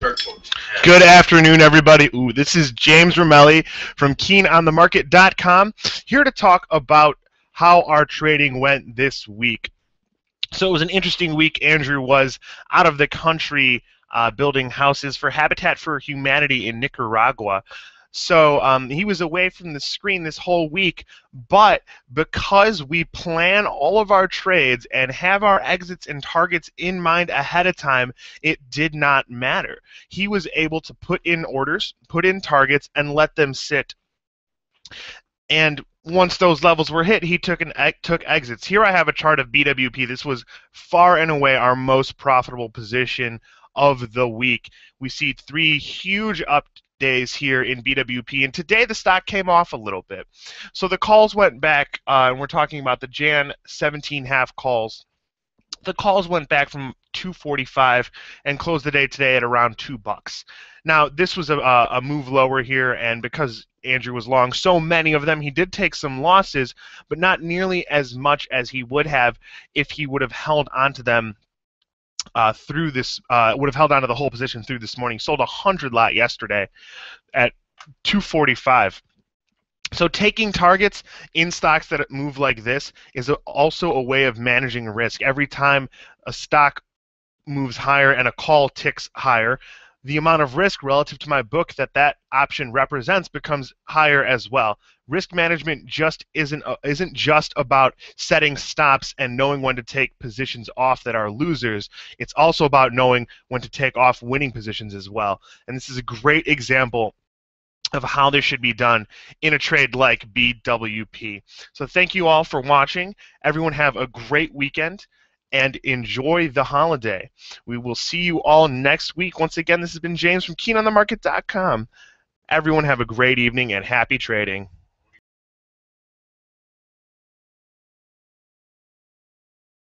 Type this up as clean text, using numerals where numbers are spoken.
Good afternoon, everybody. This is James Romelli from KeenOnTheMarket.com, here to talk about how our trading went this week. So it was an interesting week. Andrew was out of the country building houses for Habitat for Humanity in Nicaragua. So he was away from the screen this whole week, but because we plan all of our trades and have our exits and targets in mind ahead of time, it did not matter. He was able to put in orders, put in targets, and let them sit. And once those levels were hit, he took exits. Here I have a chart of BWP. This was far and away our most profitable position of the week. We see three huge up days here in BWP, and today the stock came off a little bit. So the calls went back, and we're talking about the Jan 17 half calls. The calls went back from 245 and closed the day today at around $2. Now, this was a move lower here, and because Andrew was long so many of them, he did take some losses, but not nearly as much as he would have if he would have held onto them through this, would have held onto the whole position through this morning. Sold 100 lot yesterday at 245. So taking targets in stocks that move like this is also a way of managing risk. Every time a stock moves higher and a call ticks higher, the amount of risk relative to my book that option represents becomes higher as well. Risk management just isn't just about setting stops and knowing when to take positions off that are losers. It's also about knowing when to take off winning positions as well. And this is a great example of how this should be done in a trade like BWP. So thank you all for watching. Everyone have a great weekend and enjoy the holiday. We will see you all next week. Once again, this has been James from KeenOnTheMarket.com. Everyone have a great evening and happy trading.